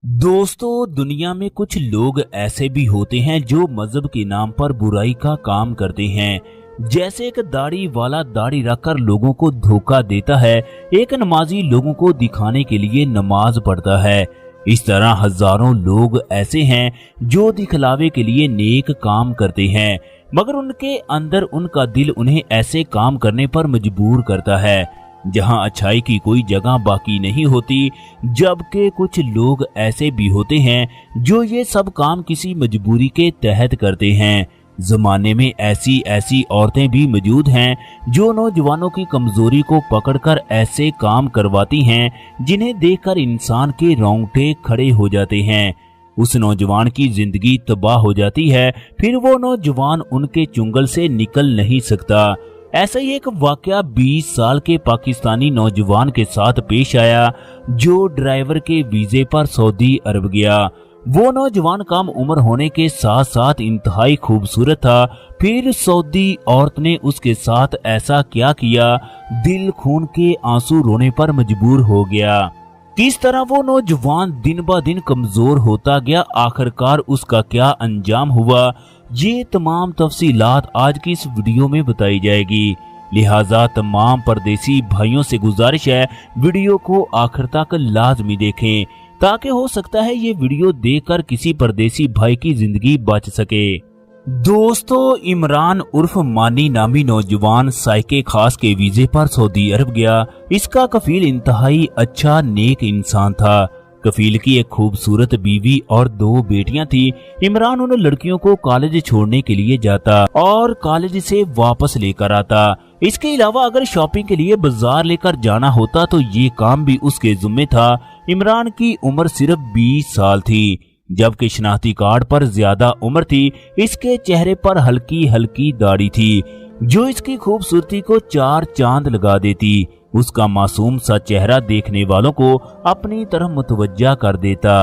दोस्तों, दुनिया में कुछ लोग ऐसे भी होते हैं जो मजहब के नाम पर बुराई का काम करते हैं। जैसे एक दाढ़ी वाला दाढ़ी रखकर लोगों को धोखा देता है, एक नमाजी लोगों को दिखाने के लिए नमाज पढ़ता है। इस तरह हजारों लोग ऐसे हैं जो दिखलावे के लिए नेक काम करते हैं, मगर उनके अंदर उनका दिल उन्हें ऐसे काम करने पर मजबूर करता है जहां अच्छाई की कोई जगह बाकी नहीं होती। जबकि कुछ लोग ऐसे भी होते हैं जो ये सब काम किसी मजबूरी के तहत करते हैं। जमाने में ऐसी ऐसी औरतें भी मौजूद हैं जो नौजवानों की कमजोरी को पकड़कर ऐसे काम करवाती हैं जिन्हें देखकर इंसान के रोंगटे खड़े हो जाते हैं। उस नौजवान की जिंदगी तबाह हो जाती है, फिर वो नौजवान उनके चुंगल से निकल नहीं सकता। ऐसा ही एक वाकया 20 साल के पाकिस्तानी नौजवान के साथ पेश आया जो ड्राइवर के वीजे पर सऊदी अरब गया। वो नौजवान कम उम्र होने के साथ साथ इंतहाई खूबसूरत था। फिर सऊदी औरत ने उसके साथ ऐसा क्या किया, दिल खून के आंसू रोने पर मजबूर हो गया। किस तरह वो नौजवान दिन ब दिन कमजोर होता गया, आखिरकार उसका क्या अंजाम हुआ, ये तमाम तफसीलात आज की इस वीडियो में बताई जाएगी। लिहाजा तमाम परदेसी भाइयों से गुजारिश है, वीडियो को आखिर तक लाजमी देखें ताकि हो सकता है ये वीडियो देखकर किसी परदेसी भाई की जिंदगी बच सके। दोस्तों, इमरान उर्फ मानी नामी नौजवान साइके खास के वीजे पर सऊदी अरब गया। इसका कफील इंतहाई अच्छा नेक इंसान था। कफील की एक खूबसूरत बीवी और 2 बेटियां थी। इमरान उन लड़कियों को कॉलेज छोड़ने के लिए जाता और कॉलेज से वापस लेकर आता। इसके अलावा अगर शॉपिंग के लिए बाजार लेकर जाना होता तो ये काम भी उसके जिम्मे था। इमरान की उम्र सिर्फ 20 साल थी, जबकि शनाख्ती कार्ड पर ज्यादा उम्र थी। इसके चेहरे पर हल्की हल्की दाढ़ी थी जो इसकी खूबसूरती को 4 चांद लगा देती। उसका मासूम सा चेहरा देखने वालों को अपनी तरफ मुतवज्जा कर देता।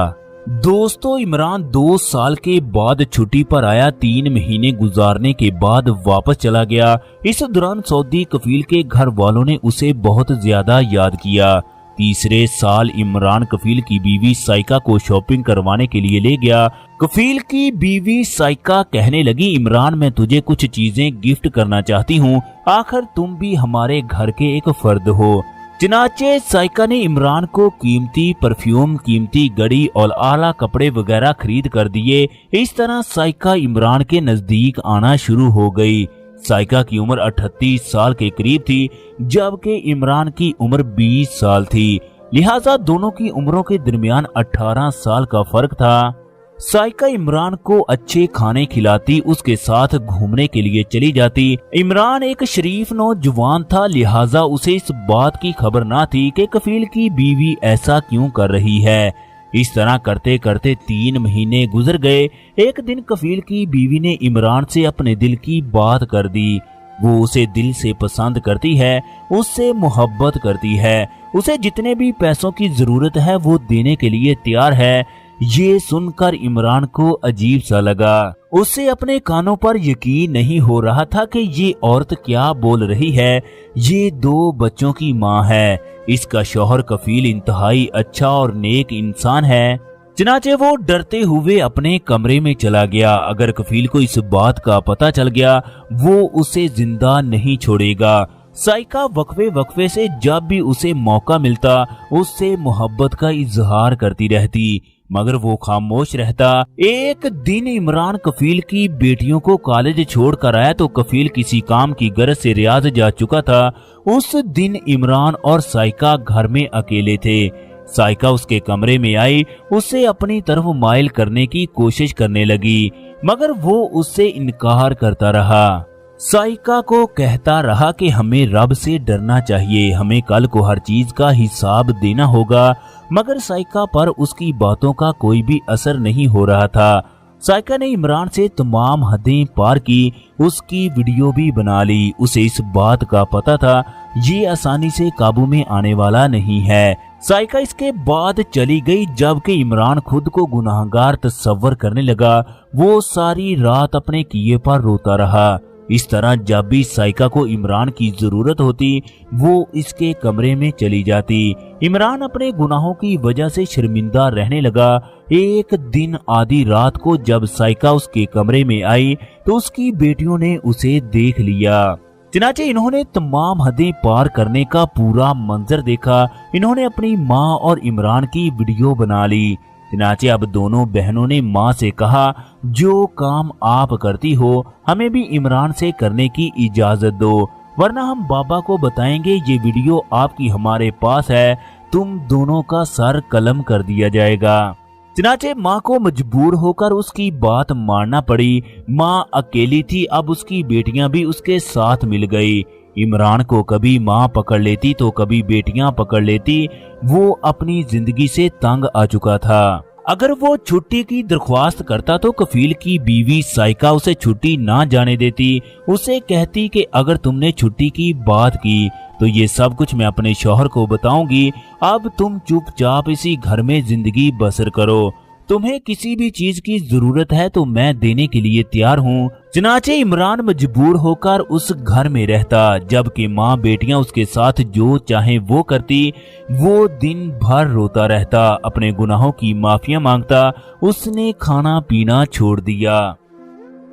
दोस्तों, इमरान 2 साल के बाद छुट्टी पर आया। 3 महीने गुजारने के बाद वापस चला गया। इस दौरान सऊदी कफील के घर वालों ने उसे बहुत ज्यादा याद किया। तीसरे साल इमरान कफील की बीवी साइका को शॉपिंग करवाने के लिए ले गया। कफील की बीवी साइका कहने लगी, इमरान मैं तुझे कुछ चीजें गिफ्ट करना चाहती हूँ, आखिर तुम भी हमारे घर के एक फर्द हो। चनाचे साइका ने इमरान को कीमती परफ्यूम, कीमती घड़ी और आला कपड़े वगैरह खरीद कर दिए। इस तरह साइका इमरान के नजदीक आना शुरू हो गई। साइका की उम्र 38 साल के करीब थी, जबकि इमरान की उम्र 20 साल थी। लिहाजा दोनों की उम्रों के दरमियान 18 साल का फर्क था। साइका इमरान को अच्छे खाने खिलाती, उसके साथ घूमने के लिए चली जाती। इमरान एक शरीफ नौजवान था, लिहाजा उसे इस बात की खबर ना थी कि कफील की बीवी ऐसा क्यों कर रही है। इस तरह करते करते 3 महीने गुजर गए। एक दिन कफील की बीवी ने इमरान से अपने दिल की बात कर दी। वो उसे दिल से पसंद करती है, उससे मोहब्बत करती है, उसे जितने भी पैसों की जरूरत है वो देने के लिए तैयार है। ये सुनकर इमरान को अजीब सा लगा। उसे अपने कानों पर यकीन नहीं हो रहा था कि ये औरत क्या बोल रही है। ये 2 बच्चों की माँ है। इसका शौहर कफील इंतहाई अच्छा और नेक इंसान है। चनाचे वो डरते हुए अपने कमरे में चला गया। अगर कफील को इस बात का पता चल गया वो उसे जिंदा नहीं छोड़ेगा। साइका वक्फे वक्फे से जब भी उसे मौका मिलता उससे मोहब्बत का इजहार करती रहती, मगर वो खामोश रहता। एक दिन इमरान कफील की बेटियों को कॉलेज छोड़ कर आया तो कफील किसी काम की गरज से रियाज जा चुका था। उस दिन इमरान और साइका घर में अकेले थे। साइका उसके कमरे में आई, उसे अपनी तरफ माइल करने की कोशिश करने लगी, मगर वो उससे इनकार करता रहा। साइका को कहता रहा कि हमें रब से डरना चाहिए, हमें कल को हर चीज का हिसाब देना होगा, मगर साइका पर उसकी बातों का कोई भी असर नहीं हो रहा था। साइका ने इमरान से तमाम हदें पार की, उसकी वीडियो भी बना ली। उसे इस बात का पता था ये आसानी से काबू में आने वाला नहीं है। साइका इसके बाद चली गई, जबकि इमरान खुद को गुनाहगार तस्वर करने लगा। वो सारी रात अपने किए पर रोता रहा। इस तरह जब भी साइका को इमरान की जरूरत होती वो इसके कमरे में चली जाती। इमरान अपने गुनाहों की वजह से शर्मिंदा रहने लगा। एक दिन आधी रात को जब साइका उसके कमरे में आई तो उसकी बेटियों ने उसे देख लिया। चनाचे इन्होंने तमाम हदें पार करने का पूरा मंजर देखा। इन्होंने अपनी माँ और इमरान की वीडियो बना ली। चनाचे अब दोनों बहनों ने माँ से कहा, जो काम आप करती हो हमें भी इमरान से करने की इजाजत दो, वरना हम बाबा को बताएंगे ये वीडियो आपकी हमारे पास है, तुम दोनों का सर कलम कर दिया जाएगा। चनाचे माँ को मजबूर होकर उसकी बात मानना पड़ी। माँ अकेली थी, अब उसकी बेटियां भी उसके साथ मिल गई। इमरान को कभी माँ पकड़ लेती तो कभी बेटियां पकड़ लेती। वो अपनी जिंदगी से तंग आ चुका था। अगर वो छुट्टी की दरख्वास्त करता तो कफील की बीवी साइका उसे छुट्टी ना जाने देती। उसे कहती कि अगर तुमने छुट्टी की बात की तो ये सब कुछ मैं अपने शौहर को बताऊंगी, अब तुम चुपचाप इसी घर में जिंदगी बसर करो, तुम्हें किसी भी चीज की जरूरत है तो मैं देने के लिए तैयार हूँ। चनाचे इमरान मजबूर होकर उस घर में रहता, जबकि माँ बेटियां उसके साथ जो चाहे वो करती। वो दिन भर रोता रहता, अपने गुनाहों की माफिया मांगता। उसने खाना पीना छोड़ दिया।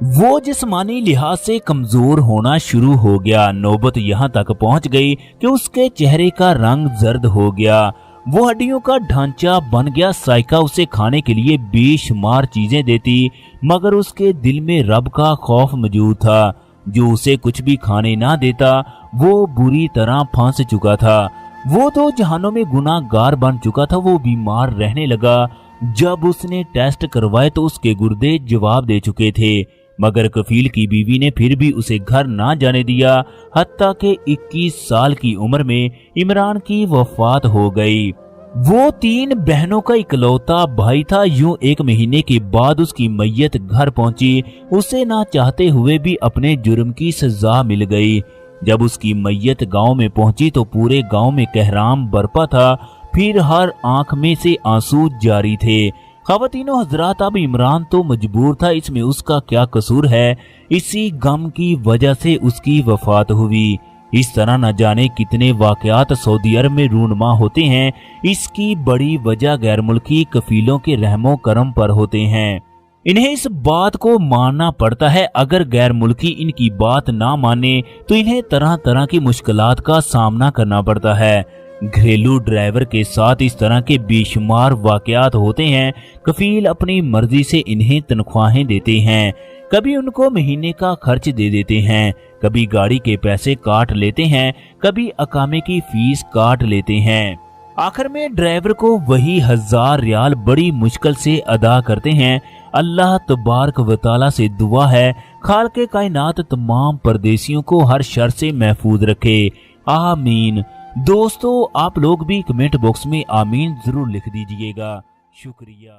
वो जिस्मानी लिहाज से कमजोर होना शुरू हो गया। नौबत यहाँ तक पहुँच गई कि उसके चेहरे का रंग जर्द हो गया। वो हड्डियों का ढांचा बन गया। साइका उसे खाने के लिए बेशुमार चीजें देती, मगर उसके दिल में रब का खौफ मौजूद था। जो उसे कुछ भी खाने ना देता वो बुरी तरह फंस चुका था। वो तो जहानों में गुनाहगार बन चुका था। वो बीमार रहने लगा। जब उसने टेस्ट करवाए तो उसके गुर्दे जवाब दे चुके थे, मगर कफील की बीवी ने फिर भी उसे घर ना जाने दिया। हत्ता के 21 साल की उम्र में इमरान की वफात हो गई। वो 3 बहनों का इकलौता भाई था। यूं 1 महीने के बाद उसकी मैयत घर पहुंची। उसे ना चाहते हुए भी अपने जुर्म की सजा मिल गई। जब उसकी मैयत गांव में पहुंची तो पूरे गांव में कहराम बरपा था। फिर हर आंख में से आंसू जारी थे। ख़वातीनो हजरात, अब इमरान तो मजबूर था, इसमें उसका क्या कसूर है। इसी गम की वजह से उसकी वफात हुई। इस तरह न जाने कितने वाकयात सऊदी अरब में रूनुमा होते हैं। इसकी बड़ी वजह गैर मुल्की कफीलों के रहमो करम पर होते हैं। इन्हें इस बात को मानना पड़ता है। अगर गैर मुल्की इनकी बात ना माने तो इन्हें तरह तरह की मुश्किलात का सामना करना पड़ता है। घरेलू ड्राइवर के साथ इस तरह के बेशुमार वाकयात होते हैं। कफील अपनी मर्जी से इन्हें तनख्वाहें देते हैं, कभी उनको महीने का खर्च दे देते हैं, कभी गाड़ी के पैसे काट लेते हैं, कभी अकामे की फीस काट लेते हैं। आखिर में ड्राइवर को वही 1000 रियाल बड़ी मुश्किल से अदा करते हैं। अल्लाह तबारक व तआला से दुआ है खालिक़े कायनात तमाम परदेसियों को हर शर से महफूज रखे, आमीन। दोस्तों, आप लोग भी कमेंट बॉक्स में आमीन जरूर लिख दीजिएगा। शुक्रिया।